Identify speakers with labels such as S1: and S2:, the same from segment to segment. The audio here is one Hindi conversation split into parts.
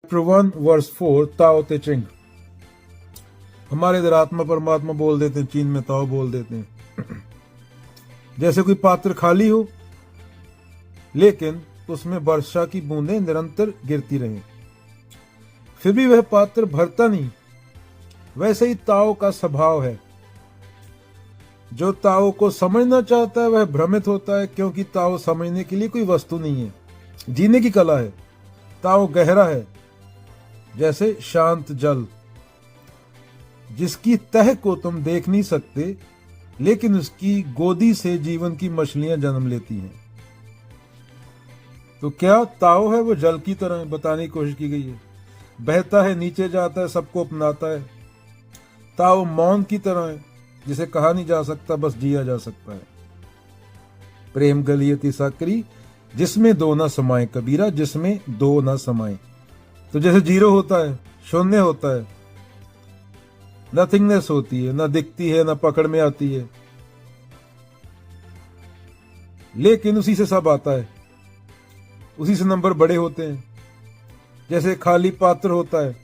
S1: चैप्टर 1 वर्स 4 ताओ ते चिंग। हमारे इधर आत्मा परमात्मा बोल देते हैं, चीन में ताओ बोल देते हैं। जैसे कोई पात्र खाली हो लेकिन उसमें वर्षा की बूंदें निरंतर गिरती रहें, फिर भी वह पात्र भरता नहीं, वैसे ही ताओ का स्वभाव है। जो ताओ को समझना चाहता है वह भ्रमित होता है, क्योंकि ताओ समझने के लिए कोई वस्तु नहीं है, जीने की कला है। ताओ गहरा है जैसे शांत जल, जिसकी तह को तुम देख नहीं सकते, लेकिन उसकी गोदी से जीवन की मछलियां जन्म लेती हैं। तो क्या ताओ है? वो जल की तरह बताने की कोशिश की गई है। बहता है, नीचे जाता है, सबको अपनाता है। ताओ मौन की तरह है, जिसे कहा नहीं जा सकता, बस जिया जा सकता है। प्रेम गलियती साकरी, जिसमें दो ना समाए कबीरा, जिसमें दो ना समाए। तो जैसे जीरो होता है, शून्य होता है, नथिंगनेस होती है, ना दिखती है, ना पकड़ में आती है, लेकिन उसी से सब आता है, उसी से नंबर बड़े होते हैं। जैसे खाली पात्र होता है,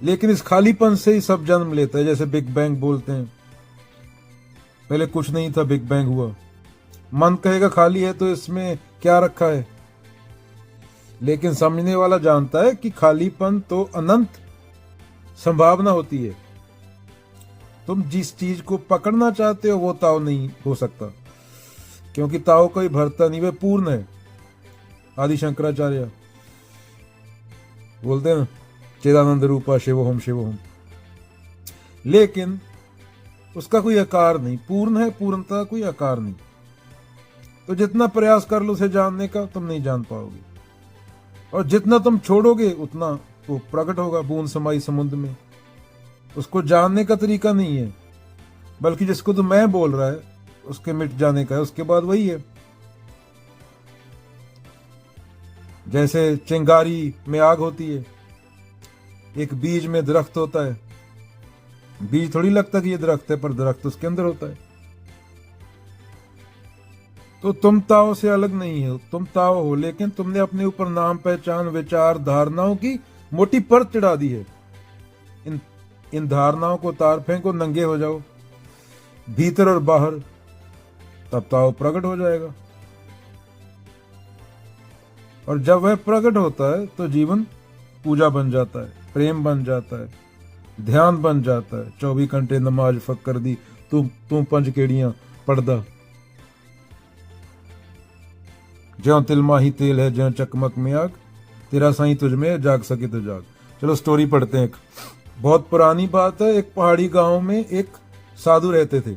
S1: लेकिन इस खालीपन से ही सब जन्म लेता है। जैसे बिग बैंग बोलते हैं, पहले कुछ नहीं था, बिग बैंग हुआ। मन कहेगा खाली है तो इसमें क्या रखा है, लेकिन समझने वाला जानता है कि खालीपन तो अनंत संभावना होती है। तुम जिस चीज को पकड़ना चाहते हो वो ताओ नहीं हो सकता, क्योंकि ताओ कोई भरता नहीं, वह पूर्ण है। आदि शंकराचार्य बोलते हैं ना, चिदानंद रूपा शिवोहम शिवोहम, लेकिन उसका कोई आकार नहीं, पूर्ण है, पूर्णता कोई आकार नहीं। तो जितना प्रयास कर लो उसे जानने का, तुम नहीं जान पाओगे, और जितना तुम छोड़ोगे उतना वो प्रकट होगा। बूंद समाई समुद्र में, उसको जानने का तरीका नहीं है, बल्कि जिसको तो मैं बोल रहा है उसके मिट जाने का है, उसके बाद वही है। जैसे चिंगारी में आग होती है, एक बीज में दरख्त होता है, बीज थोड़ी लगता कि ये दरख्त है, पर दरख्त उसके अंदर होता है। तो तुम ताओ से अलग नहीं हो, तुम ताओ हो, लेकिन तुमने अपने ऊपर नाम, पहचान, विचार, धारणाओं की मोटी परत चढ़ा दी है। इन धारणाओं को तार फेंको, नंगे हो जाओ भीतर और बाहर, तब ताओ प्रकट हो जाएगा। और जब वह प्रकट होता है तो जीवन पूजा बन जाता है, प्रेम बन जाता है, ध्यान बन जाता है। 24 घंटे नमाज फक्कर दी, तू पंज केड़ियां पढ़दा, ज्यों तिल माही तेल है, ज्यों चकमक में आग, तेरा साईं तुझ में जाग सके तो जाग। चलो स्टोरी पढ़ते हैं। एक बहुत पुरानी बात है। एक पहाड़ी गांव में एक साधु रहते थे।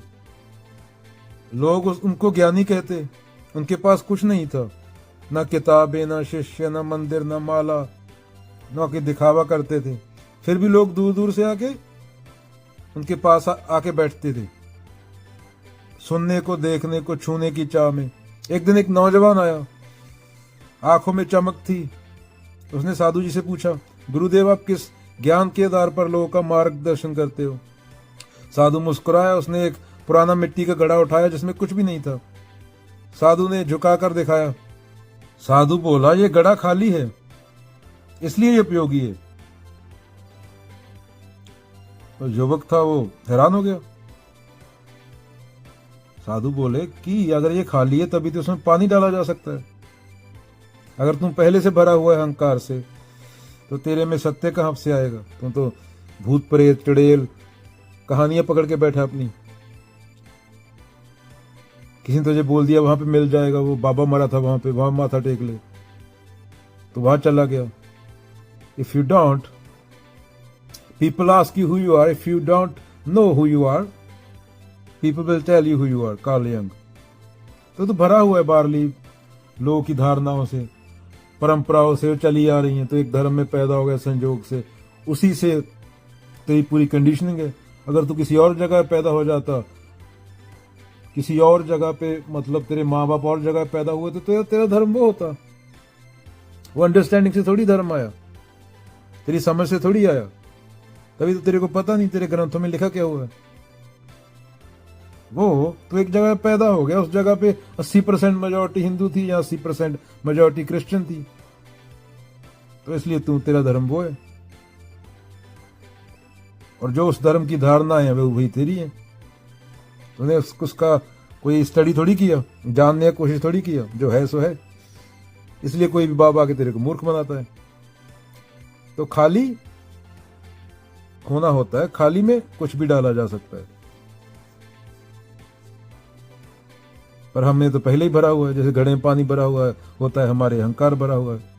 S1: लोग उनको ज्ञानी कहते। उनके पास कुछ नहीं था, ना किताबें, ना शिष्य, ना मंदिर, ना माला, ना के दिखावा करते थे। फिर भी लोग दूर दूर से आके उनके पास आके बैठते थे, सुनने को, देखने को, छूने की चाह में। एक दिन एक नौजवान आया, आंखों में चमक थी। उसने साधु जी से पूछा, गुरुदेव आप किस ज्ञान के आधार पर लोगों का मार्गदर्शन करते हो? साधु मुस्कुराया। उसने एक पुराना मिट्टी का घड़ा उठाया जिसमें कुछ भी नहीं था। साधु ने झुकाकर दिखाया। साधु बोला, ये घड़ा खाली है, इसलिए ये उपयोगी है। तो युवक था, वो हैरान हो गया। साधु बोले कि अगर ये खाली है तभी तो उसमें पानी डाला जा सकता है। अगर तुम पहले से भरा हुआ है अहंकार से, तो तेरे में सत्य कहां से आएगा? तुम तो भूत प्रेत चुड़ैल कहानियां पकड़ के बैठा अपनी। किसी ने तुझे बोल दिया वहां पे मिल जाएगा, वो बाबा मरा था वहां पे, वहां माथा टेक ले, तो वहां चला गया। If you don't, people ask you who you are, if you don't know who you are, people will tell you who you are. Carl Jung. तो भरा हुआ है बारली लोगों की धारणाओं से, परंपराओं से चली आ रही हैं। तो एक धर्म में पैदा हो गया संजोग से, उसी से तेरी पूरी कंडीशनिंग है। अगर तू किसी और जगह पैदा हो जाता, किसी और जगह पे, मतलब तेरे माँ बाप और जगह पैदा हुए, तो तेरा धर्म वो होता। वो अंडरस्टैंडिंग से थोड़ी धर्म आया, तेरी समझ से थोड़ी आया। तभी तो तेरे को पता नहीं तेरे ग्रंथों में लिखा क्या हुआ है। वो तो एक जगह पैदा हो गया, उस जगह पे 80% मेजोरिटी हिंदू थी या 80% मेजोरिटी क्रिश्चियन थी, तो इसलिए तू तेरा धर्म वो है, और जो उस धर्म की धारणा है वो वही तेरी है। तूने उसका कोई स्टडी थोड़ी किया, जानने की कोशिश थोड़ी किया, जो है सो है। इसलिए कोई भी बाबा के तेरे को मूर्ख बनाता है। तो खाली होना होता है, खाली में कुछ भी डाला जा सकता है, पर हमने तो पहले ही भरा हुआ है, जैसे घड़े में पानी भरा हुआ है, होता है, हमारे अहंकार भरा हुआ है।